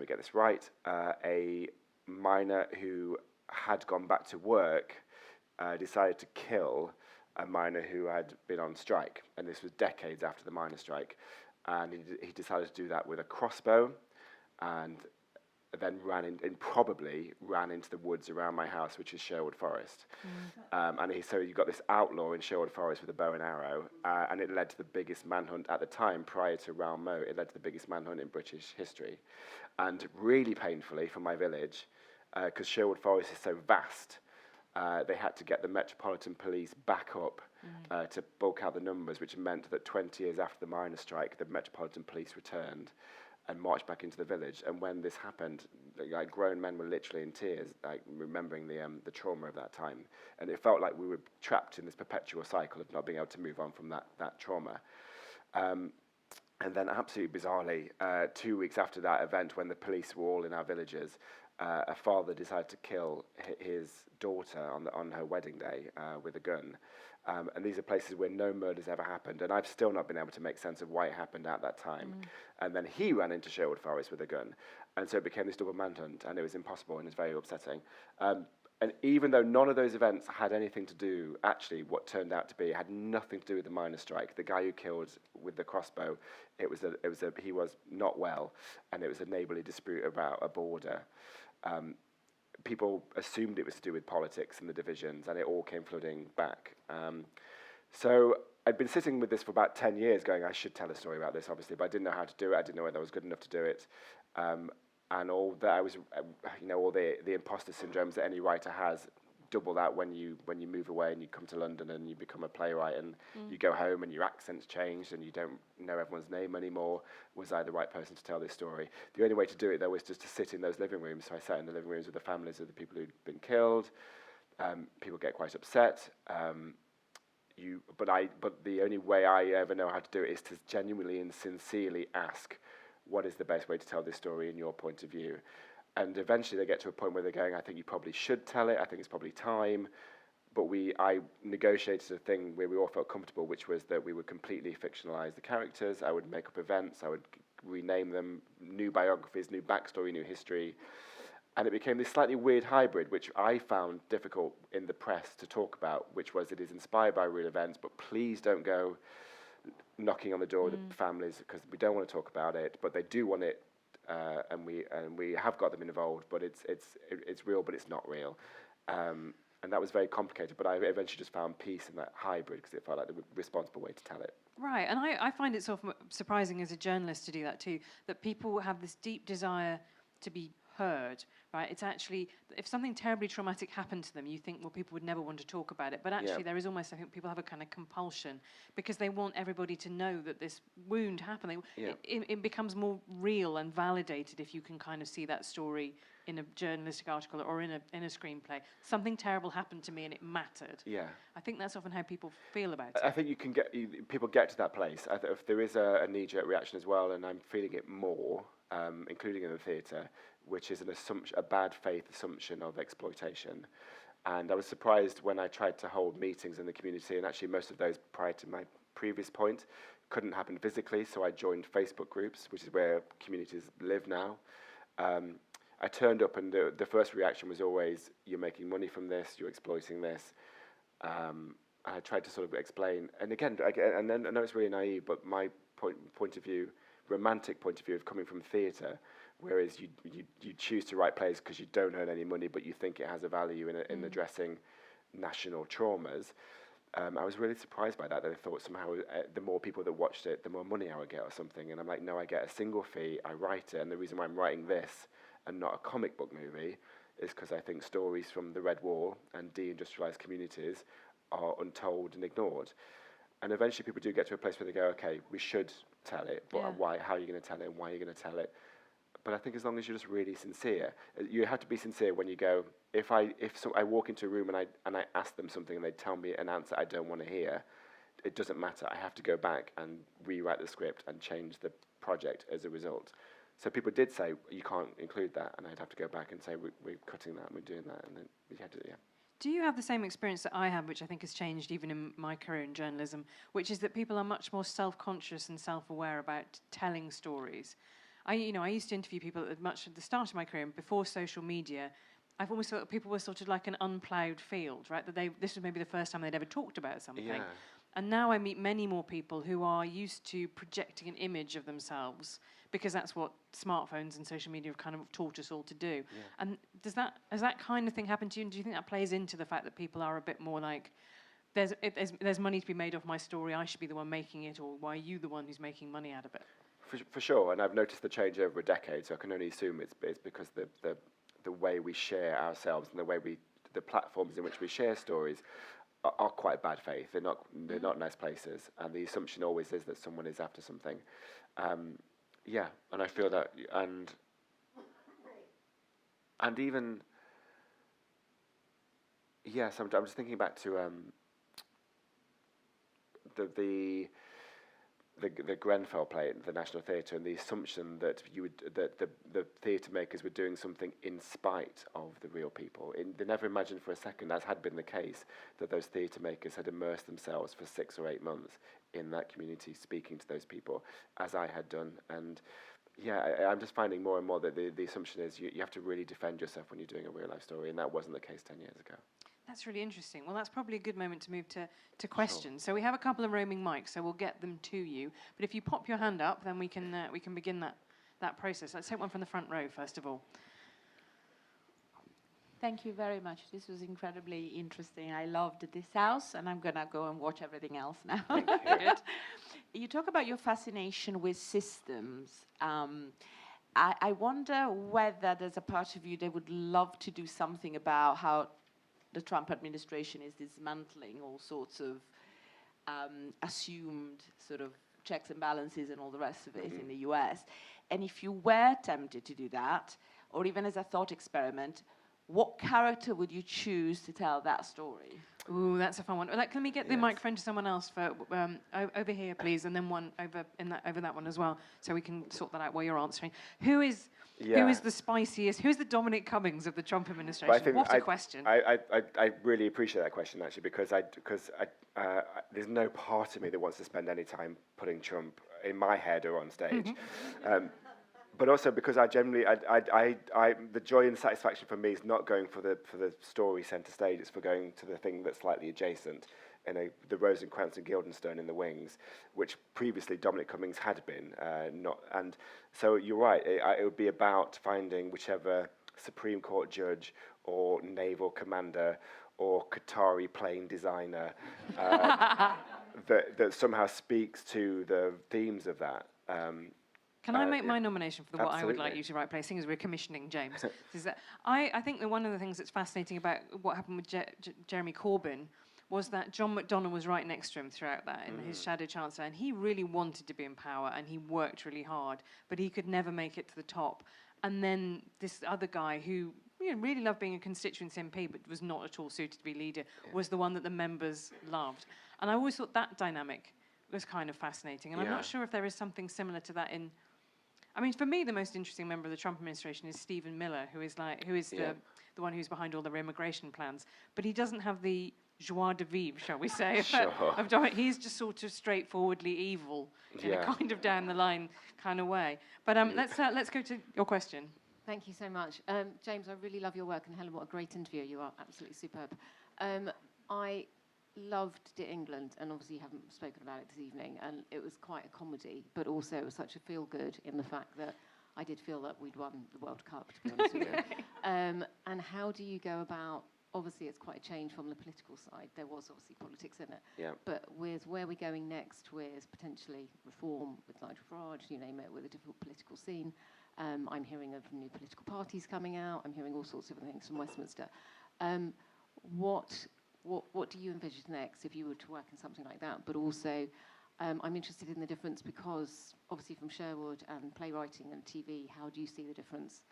me get this right, a miner who had gone back to work decided to kill a miner who had been on strike. And this was decades after the miner strike. And he decided to do that with a crossbow, and then probably ran into the woods around my house, which is Sherwood Forest. So you got this outlaw in Sherwood Forest with a bow and arrow, and it led to the biggest manhunt at the time, prior to Round Mow. It led to the biggest manhunt in British history. And really painfully for my village, because Sherwood Forest is so vast. They had to get the Metropolitan Police back up to bulk out the numbers, which meant that 20 years after the miners' strike, the Metropolitan Police returned and marched back into the village. And when this happened, like, grown men were literally in tears, like, remembering the trauma of that time. And it felt like we were trapped in this perpetual cycle of not being able to move on from that trauma. And then absolutely bizarrely, 2 weeks after that event, when the police were all in our villages, a father decided to kill his daughter on her wedding day with a gun. And these are places where no murders ever happened, and I've still not been able to make sense of why it happened at that time. And then he ran into Sherwood Forest with a gun, and so it became this double manhunt, and it was impossible, and it was very upsetting. And even though none of those events had anything to do, actually, what turned out to be, it had nothing to do with the miners' strike. The guy who killed with the crossbow, he was not well, and it was a neighbourly dispute about a border. People assumed it was to do with politics and the divisions, and it all came flooding back. So I'd been sitting with this for about 10 years going, I should tell a story about this, obviously, but I didn't know how to do it. I didn't know whether I was good enough to do it. And all that I was, all the imposter syndromes that any writer has, double that when you move away and you come to London and you become a playwright and you go home and your accent's changed and you don't know everyone's name anymore. Was I the right person to tell this story? The only way to do it, though, was just to sit in those living rooms. So I sat in the living rooms with the families of the people who'd been killed. People get quite upset. But the only way I ever know how to do it is to genuinely and sincerely ask, what is the best way to tell this story in your point of view? And eventually they get to a point where they're going, I think you probably should tell it, I think it's probably time. But I negotiated a thing where we all felt comfortable, which was that we would completely fictionalize the characters. I would make up events, I would rename them, new biographies, new backstory, new history. And it became this slightly weird hybrid, which I found difficult in the press to talk about, which was it is inspired by real events, but please don't go knocking on the door of the families, because we don't want to talk about it, but they do want it, and we have got them involved, but it's real, but it's not real, and that was very complicated. But I eventually just found peace in that hybrid because it felt like the responsible way to tell it. Right, and I find it sort of surprising as a journalist to do that too. That people have this deep desire to be heard, right? It's actually, if something terribly traumatic happened to them, you think, well, people would never want to talk about it. But actually, there is almost, I think, people have a kind of compulsion because they want everybody to know that this wound happened. It becomes more real and validated if you can kind of see that story in a journalistic article or in a screenplay. Something terrible happened to me and it mattered. Yeah. I think that's often how people feel about it. I think people get to that place. If there is a knee-jerk reaction as well, and I'm feeling it more, including in the theatre, which is a bad faith assumption of exploitation. And I was surprised when I tried to hold meetings in the community, and actually most of those prior to my previous point couldn't happen physically, so I joined Facebook groups, which is where communities live now. I turned up and the first reaction was always, you're making money from this, you're exploiting this. I tried to sort of explain, and again, and then I know it's really naive, but my point of view, romantic point of view of coming from theatre, whereas you choose to write plays because you don't earn any money, but you think it has a value in addressing national traumas. I was really surprised by that I thought somehow the more people that watched it, the more money I would get or something. And I'm like, no, I get a single fee, I write it, and the reason why I'm writing this and not a comic book movie is because I think stories from the Red War and deindustrialized communities are untold and ignored. And eventually people do get to a place where they go, okay, we should tell it, but why? How are you going to tell it, and why are you going to tell it? But I think as long as you're just really sincere, you have to be sincere when you go, if I walk into a room and I ask them something and they tell me an answer I don't want to hear, it doesn't matter. I have to go back and rewrite the script and change the project as a result. So people did say, you can't include that, and I'd have to go back and say, we're cutting that and we're doing that, and then we had to, Do you have the same experience that I have, which I think has changed even in my career in journalism, which is that people are much more self-conscious and self-aware about telling stories? I used to interview people at the start of my career, and before social media, I've always thought that people were sort of like an unploughed field, right? That this was maybe the first time they'd ever talked about something. Yeah. And now I meet many more people who are used to projecting an image of themselves because that's what smartphones and social media have kind of taught us all to do. Yeah. And has that kind of thing happened to you? And do you think that plays into the fact that people are a bit more like, there's money to be made off my story, I should be the one making it, or why are you the one who's making money out of it? For sure, and I've noticed the change over a decade, so I can only assume it's because the way we share ourselves and the platforms in which we share stories are quite bad faith. They're not nice places, and the assumption always is that someone is after something. Yeah, and I feel that, and even, yes, I'm just thinking back to the Grenfell play at the National Theatre, and the assumption that the theatre makers were doing something in spite of the real people. They never imagined for a second, as had been the case, that those theatre makers had immersed themselves for 6 or 8 months in that community, speaking to those people, as I had done. And yeah, I'm just finding more and more that the assumption is you have to really defend yourself when you're doing a real life story, and that wasn't the case 10 years ago. That's really interesting. Well, that's probably a good moment to move to questions. Sure. So we have a couple of roaming mics, so we'll get them to you. But if you pop your hand up, then we can begin that process. Let's take one from the front row, first of all. Thank you very much. This was incredibly interesting. I loved this house, and I'm going to go and watch everything else now. Thank you. Good. You talk about your fascination with systems. I wonder whether there's a part of you that would love to do something about how the Trump administration is dismantling all sorts of assumed sort of checks and balances and all the rest of it in the US. And if you were tempted to do that, or even as a thought experiment, what character would you choose to tell that story? Ooh, that's a fun one. Can we get the microphone to someone else for over here, please, and then one over that one as well, so we can sort that out while you're answering. Who is the spiciest? Who is the Dominic Cummings of the Trump administration? What a question! I really appreciate that question, actually, because there's no part of me that wants to spend any time putting Trump in my head or on stage. But also because I generally, the joy and satisfaction for me is not going for the story centre stage. It's for going to the thing that's slightly adjacent, the Rosencrantz and Guildenstern in the wings, which previously Dominic Cummings had been not. And so you're right. It would be about finding whichever Supreme Court judge or naval commander or Qatari plane designer that somehow speaks to the themes of that. Can I make my nomination for what I would like you to write, seeing as we're commissioning James? Is that I think that one of the things that's fascinating about what happened with Jeremy Corbyn was that John McDonnell was right next to him throughout that, in his shadow chancellor, and he really wanted to be in power, and he worked really hard, but he could never make it to the top. And then this other guy who really loved being a constituency MP, but was not at all suited to be leader, was the one that the members loved. And I always thought that dynamic was kind of fascinating, and I'm not sure if there is something similar to that in... I mean, for me, the most interesting member of the Trump administration is Stephen Miller, who is the one who's behind all the immigration plans. But he doesn't have the joie de vivre, shall we say, of Dominic. He's just sort of straightforwardly evil in a kind of down the line kind of way. But let's go to your question. Thank you so much, James. I really love your work, and Helen, what a great interviewer you are! Absolutely superb. I loved Dear England, and obviously you haven't spoken about it this evening, and it was quite a comedy, but also it was such a feel-good in the fact that I did feel that we'd won the World Cup, to be honest with you. And how do you go about, obviously it's quite a change from the political side, there was obviously politics in it, but with where we're going next with potentially reform, with Nigel Farage, you name it, with a difficult political scene, I'm hearing of new political parties coming out, I'm hearing all sorts of things from Westminster. What do you envisage next if you were to work in something like that? But also, I'm interested in the difference because, obviously, from Sherwood and playwriting and TV, how do you see the difference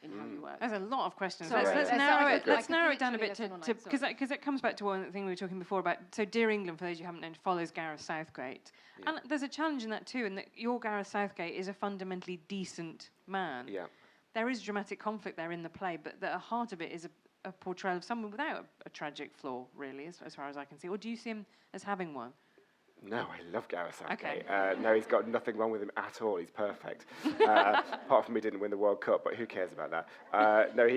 in how you work? There's a lot of questions. Sorry, let's narrow it down a bit because that comes back to one thing we were talking before about. So, Dear England, for those who haven't known, follows Gareth Southgate, and there's a challenge in that too, in that your Gareth Southgate is a fundamentally decent man. Yeah. There is dramatic conflict there in the play, but the heart of it is a portrayal of someone without a tragic flaw, really, as far as I can see. Or do you see him as having one? No, I love Gareth Southgate. Okay. No, he's got nothing wrong with him at all. He's perfect. Apart from he didn't win the World Cup, but who cares about that? No,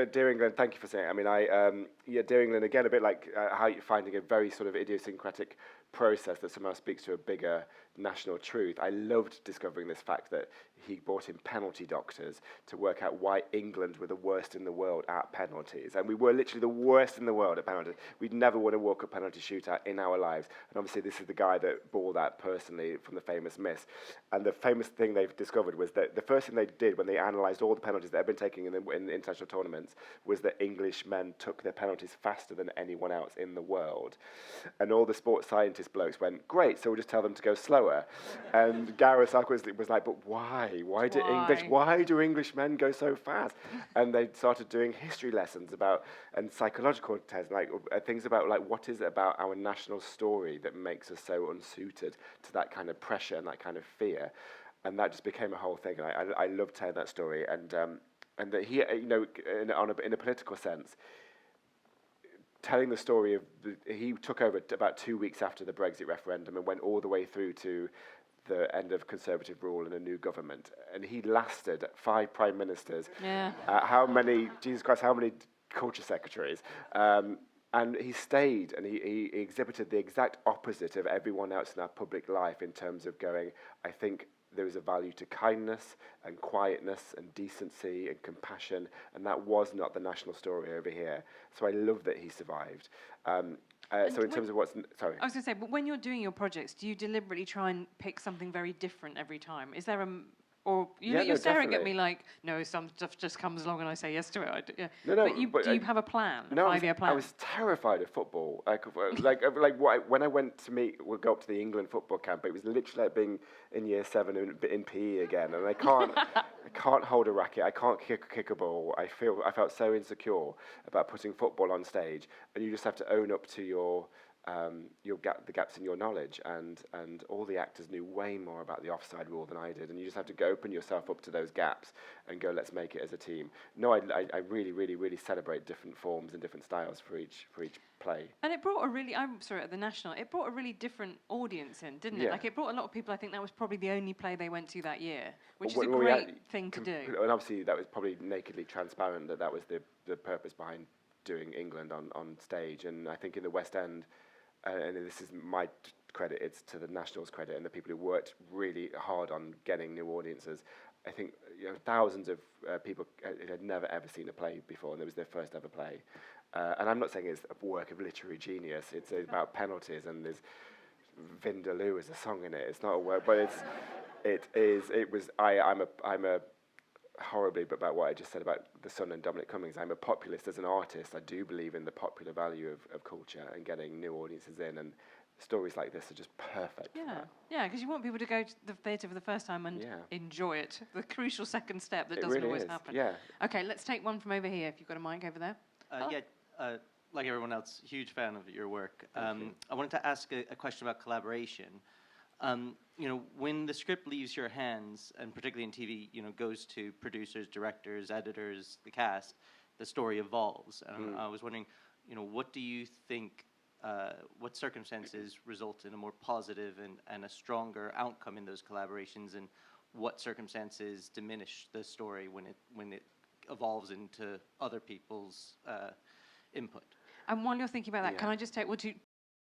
Dear England, thank you for saying it. I mean, Dear England, again, a bit like how you're finding a very sort of idiosyncratic process that somehow speaks to a bigger national truth, I loved discovering this fact that he brought in penalty doctors to work out why England were the worst in the world at penalties. And we were literally the worst in the world at penalties. We'd never won a World Cup penalty shootout in our lives. And obviously this is the guy that bore that personally from the famous miss. And the famous thing they've discovered was that the first thing they did when they analysed all the penalties that had been taken in international tournaments was that English men took their penalties faster than anyone else in the world. And all the sports scientist blokes went, great, so we'll just tell them to go slower. And Gareth Southwell was like, but why? Why do English men go so fast? And they started doing history lessons about, and psychological tests, like things about like what is it about our national story that makes us so unsuited to that kind of pressure and that kind of fear. And that just became a whole thing. And I loved telling that story. And that he, you know, in a political sense, telling the story of he took over about 2 weeks after the Brexit referendum and went all the way through to the end of Conservative rule and a new government. And he lasted 5 prime ministers. Yeah. How many, Jesus Christ, how many culture secretaries? And he stayed and he exhibited the exact opposite of everyone else in our public life in terms of going, I think there is a value to kindness and quietness and decency and compassion, and that was not the national story over here. So I love that he survived. So in terms of what's... Sorry. I was going to say, but when you're doing your projects, do you deliberately try and pick something very different every time? Is there a... Or you're staring definitely. at me like, no, some stuff just comes along and I say yes to it. Yeah. No, but do you have a plan, a 5-year plan? I was terrified of football. When I went to go up to the England football camp, it was literally like being in year 7 in PE again, and I can't hold a racket, I can't kick a ball. I felt so insecure about putting football on stage, and you just have to own up to the gaps in your knowledge, and all the actors knew way more about the offside rule than I did, and you just have to open yourself up to those gaps and go, let's make it as a team. No, I really, really, really celebrate different forms and different styles for each play. And it brought at the National, it brought a really different audience in, didn't it? Yeah. Like it brought a lot of people. I think that was probably the only play they went to that year, which is a great thing to do. And obviously that was probably nakedly transparent that was the purpose behind doing England on stage. And I think in the West End, and this is my credit, it's to the National's credit and the people who worked really hard on getting new audiences. I think thousands of people had never ever seen a play before, and it was their first ever play. And I'm not saying it's a work of literary genius. It's about penalties, and there's Vindaloo as a song in it. It's not a work, but I'm a horribly about what I just said about The Sun and Dominic Cummings. I'm a populist as an artist. I do believe in the popular value of culture and getting new audiences in, and stories like this are just perfect. Yeah, because you want people to go to the theatre for the first time and enjoy it. The crucial second step that doesn't really always is. happen. Yeah. Okay, let's take one from over here. If you've got a mic over there. Like everyone else, huge fan of your work. I wanted to ask a question about collaboration. When the script leaves your hands, and particularly in TV, goes to producers, directors, editors, the cast, the story evolves. And I was wondering, what do you think, what circumstances result in a more positive and a stronger outcome in those collaborations, and what circumstances diminish the story when it evolves into other people's input? And while you're thinking about that, can I just take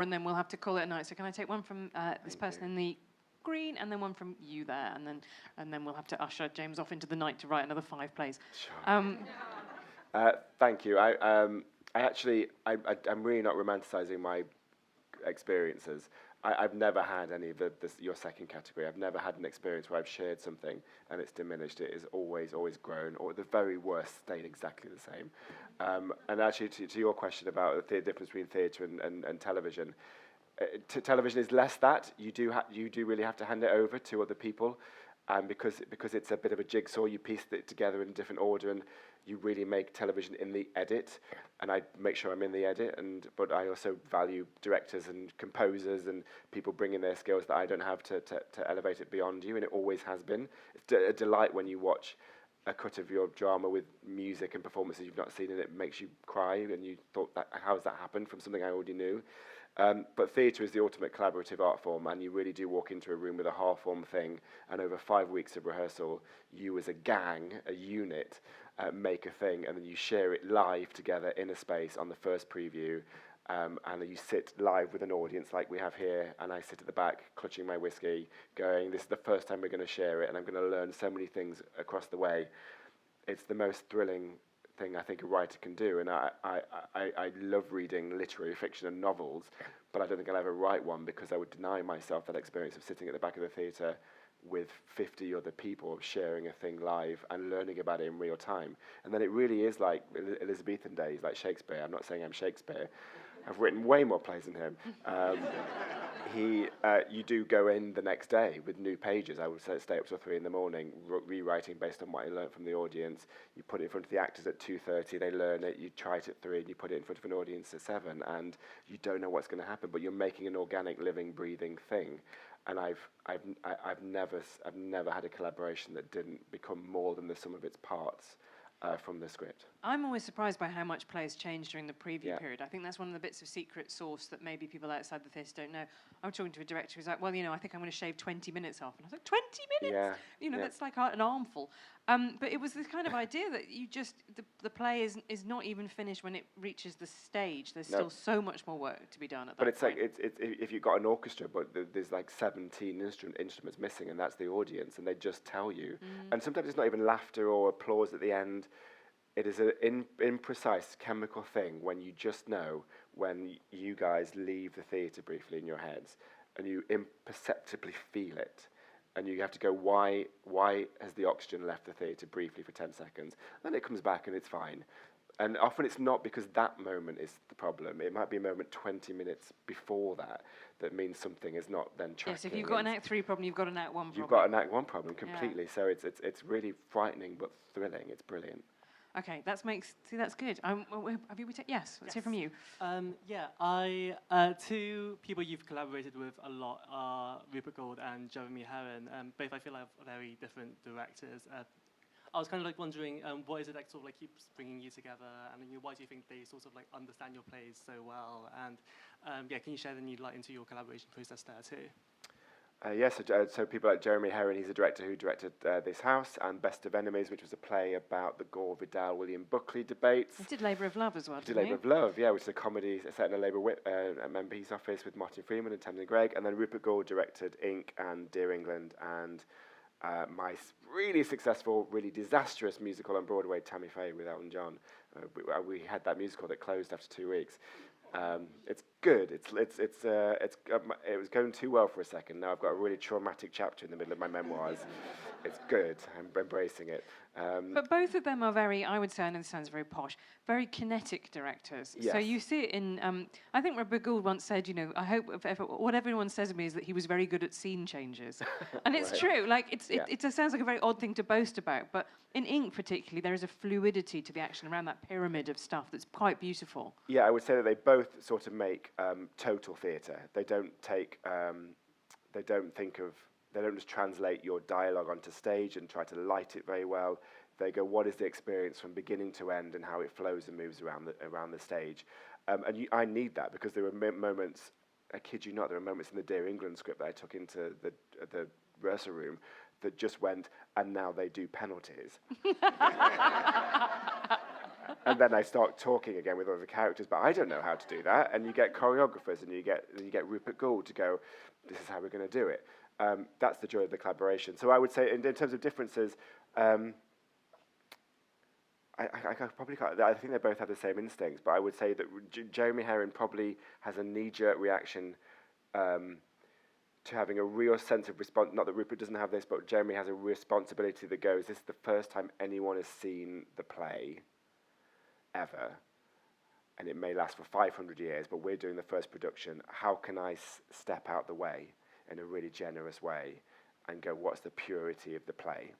and then we'll have to call it a night. So can I take one from this person in the green, and then one from you there, and then we'll have to usher James off into the night to write another 5 plays. Sure. Thank you. I'm really not romanticising my experiences. I've never had any of your second category. I've never had an experience where I've shared something and it's diminished. It is always grown, or at the very worst, stayed exactly the same. And actually, to your question about the difference between theatre and television, television is less that. You do really have to hand it over to other people, because it's a bit of a jigsaw. You piece it together in a different order, and you really make television in the edit, and I make sure I'm in the edit, but I also value directors and composers and people bringing their skills that I don't have to elevate it beyond you, and it always has been. It's a delight when you watch a cut of your drama with music and performances you've not seen, and it makes you cry, and you thought, how has that happened from something I already knew? But theatre is the ultimate collaborative art form, and you really do walk into a room with a half-formed thing, and over 5 weeks of rehearsal, you as a gang, a unit, make a thing, and then you share it live together in a space on the first preview, and you sit live with an audience like we have here, and I sit at the back clutching my whiskey, going, this is the first time we're going to share it, and I'm going to learn so many things across the way. It's the most thrilling thing I think a writer can do, and I love reading literary fiction and novels, but I don't think I'll ever write one because I would deny myself that experience of sitting at the back of the theatre with 50 other people sharing a thing live and learning about it in real time. And then it really is like Elizabethan days, like Shakespeare. I'm not saying I'm Shakespeare. I've written way more plays than him. You do go in the next day with new pages. I would say stay up till 3 a.m, rewriting based on what I learned from the audience. You put it in front of the actors at 2:30, they learn it, you try it at 3, and you put it in front of an audience at 7, and you don't know what's going to happen, but you're making an organic, living, breathing thing. And I've never had a collaboration that didn't become more than the sum of its parts from the script. I'm always surprised by how much plays change during the preview period. I think that's one of the bits of secret sauce that maybe people outside the theatre don't know. I was talking to a director who's like, well, I think I'm going to shave 20 minutes off. And I was like, 20 minutes? Yeah. That's like an armful. But it was this kind of idea that you just, the play is not even finished when it reaches the stage. There's still so much more work to be done at that point. But it's like, if you've got an orchestra, but there's like 17 instruments missing, and that's the audience, and they just tell you. And sometimes it's not even laughter or applause at the end. It is an imprecise chemical thing when you just know when you guys leave the theatre briefly in your heads, and you imperceptibly feel it. And you have to go, why has the oxygen left the theatre briefly for 10 seconds? Then it comes back and it's fine. And often it's not because that moment is the problem. It might be a moment 20 minutes before that means something is not then tracking. Yes, if you've got an Act 3 problem, you've got an Act 1 problem. You've got an Act 1 problem completely. So it's really frightening but thrilling. It's brilliant. Okay, that's good. Have you yes, let's hear from you. Two people you've collaborated with a lot are Rupert Gould and Jeremy Herrin. Both I feel like are very different directors. I was kind of like wondering, what is it that sort of like keeps bringing you together, and why do you think they sort of like understand your plays so well? And can you shed any light into your collaboration process there too? Yes, so people like Jeremy Herrin, he's a director who directed This House and Best of Enemies, which was a play about the Gore Vidal William Buckley debates. He did Labour of Love as well, He did Labour of Love, which is a comedy set in a Labour MP's office with Martin Freeman and Tamsin Greig. And then Rupert Gould directed Ink and Dear England and my really successful, really disastrous musical on Broadway, Tammy Faye with Elton John. We had that musical that closed after 2 weeks. It's good. It was going too well for a second. Now I've got a really traumatic chapter in the middle of my memoirs. It's good. I'm embracing it. But both of them are very, I would say, I know this sounds very posh, very kinetic directors. Yes. So you see it in, I think Rupert Gould once said, I hope what everyone says of me is that he was very good at scene changes. And it's true. Like, it sounds like a very odd thing to boast about, but in Ink particularly, there is a fluidity to the action around that pyramid of stuff that's quite beautiful. Yeah, I would say that they both sort of make total theatre. They don't just translate your dialogue onto stage and try to light it very well. They go, what is the experience from beginning to end and how it flows and moves around the stage? I need that because there were moments, I kid you not, there were moments in the Dear England script that I took into the rehearsal room that just went, and now they do penalties. And then I start talking again with other characters, but I don't know how to do that. And you get choreographers, and you get Rupert Gould to go, this is how we're going to do it. That's the joy of the collaboration. So I would say, in terms of differences, I think they both have the same instincts, but I would say that Jeremy Herrin probably has a knee-jerk reaction to having a real sense of response. Not that Rupert doesn't have this, but Jeremy has a responsibility that goes, this is the first time anyone has seen the play ever, and it may last for 500 years, but we're doing the first production. How can I step out the way in a really generous way and go, what's the purity of the play?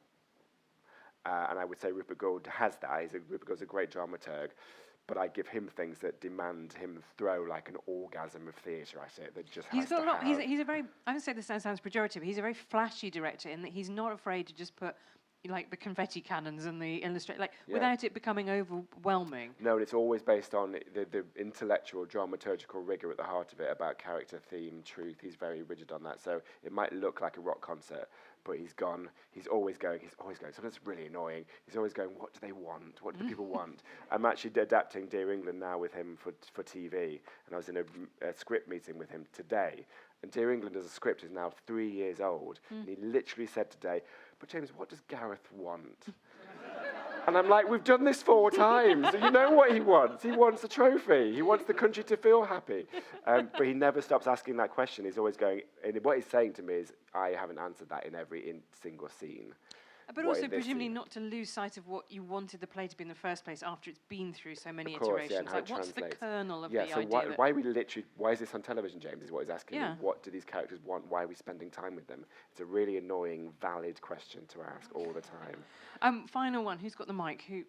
And I would say Rupert Gould has that. Rupert Gould's a great dramaturg, but I give him things that demand him throw like an orgasm of theatre at it that just has to have. He's a very, I would say this sounds pejorative, but he's a very flashy director in that he's not afraid to just put like the confetti cannons and the without it becoming overwhelming. No, and it's always based on the intellectual, dramaturgical rigor at the heart of it about character, theme, truth. He's very rigid on that. So it might look like a rock concert, but he's always going. Sometimes it's really annoying. He's always going, what do they want? What do the people want? I'm actually adapting Dear England now with him for TV, and I was in a script meeting with him today. And Dear England as a script is now 3 years old. And he literally said today, but James, what does Gareth want? And I'm like, we've done this 4 times. You know what he wants. He wants a trophy. He wants the country to feel happy. But he never stops asking that question. He's always going, and what he's saying to me is, I haven't answered that in every single scene. But also, presumably, not to lose sight of what you wanted the play to be in the first place after it's been through so many iterations. Yeah, what's the kernel of the idea? Why is this on television, James, is what he's asking. Yeah. What do these characters want? Why are we spending time with them? It's a really annoying, valid question to ask all the time. Final one. Who's got the mic? Who?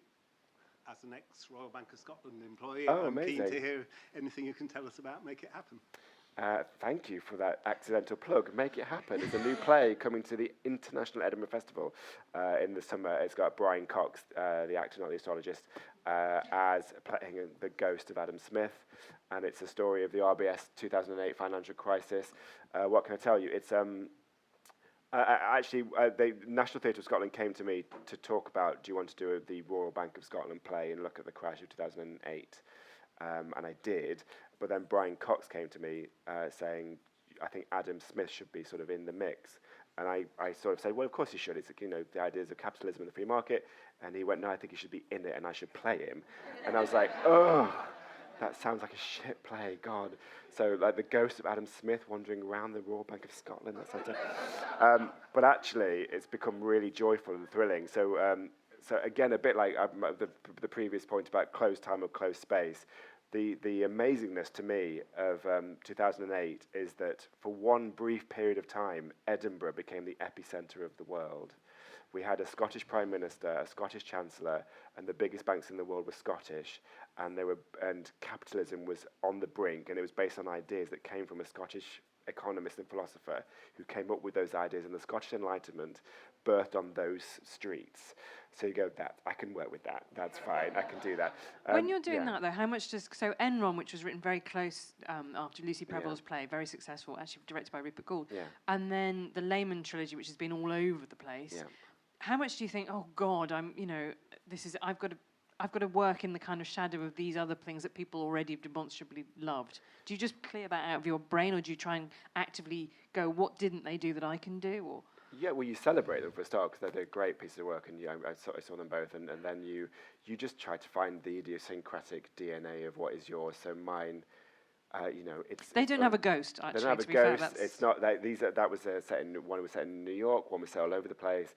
As an ex-Royal Bank of Scotland employee, I'm amazing. Keen to hear anything you can tell us about Make It Happen. Thank you for that accidental plug. Make It Happen is a new play coming to the International Edinburgh Festival in the summer. It's got Brian Cox, the actor, not the astrologist, as playing the ghost of Adam Smith, and it's a story of the RBS 2008 financial crisis. What can I tell you? It's actually, the National Theatre of Scotland came to me to talk about, do you want to do the Royal Bank of Scotland play and look at the crash of 2008? And I did. But then Brian Cox came to me saying, I think Adam Smith should be sort of in the mix. And I sort of said, well, of course he should. It's, the ideas of capitalism and the free market. And he went, no, I think he should be in it and I should play him. And I was like, oh, that sounds like a shit play, God. So like the ghost of Adam Smith wandering around the Royal Bank of Scotland, that sounds but actually, it's become really joyful and thrilling. So again, a bit like the previous point about closed time or closed space, the amazingness to me of 2008 is that for one brief period of time, Edinburgh became the epicenter of the world. We had a Scottish Prime Minister, a Scottish Chancellor, and the biggest banks in the world were Scottish, and capitalism was on the brink, and it was based on ideas that came from a Scottish economist and philosopher who came up with those ideas, and the Scottish Enlightenment birthed on those streets. So you go, I can work with that. That's fine. I can do that. When you're doing that, though, how much does... So Enron, which was written very close after Lucy Preble's play, very successful, actually directed by Rupert Gould, and then the Lehman trilogy, which has been all over the place. Yeah. How much do you think, oh, God, I've got to work in the kind of shadow of these other things that people already have demonstrably loved? Do you just clear that out of your brain, or do you try and actively go, what didn't they do that I can do? Or... Yeah, well, you celebrate them for a start because they're great pieces of work, and I saw them both, and then you just try to find the idiosyncratic DNA of what is yours. So mine, it's... They don't have a ghost, actually. They don't have a ghost. It's not... That was set in... One was set in New York, one was set all over the place.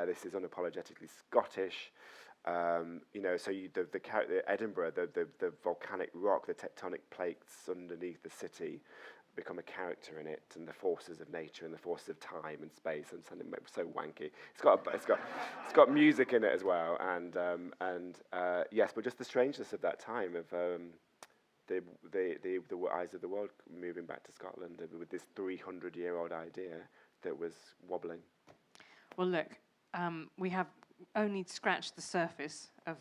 This is unapologetically Scottish. So the Edinburgh, the volcanic rock, the tectonic plates underneath the city become a character in it, and the forces of nature and the forces of time and space, and something so wanky. It's got music in it as well, and yes, but just the strangeness of that time of the eyes of the world moving back to Scotland with this 300-year-old idea that was wobbling. Well, look, we have only scratched the surface of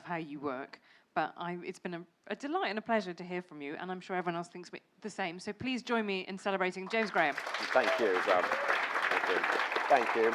how you work, but it's been a delight and a pleasure to hear from you, and I'm sure everyone else thinks the same. So please join me in celebrating James Graham. Thank you, Thank you.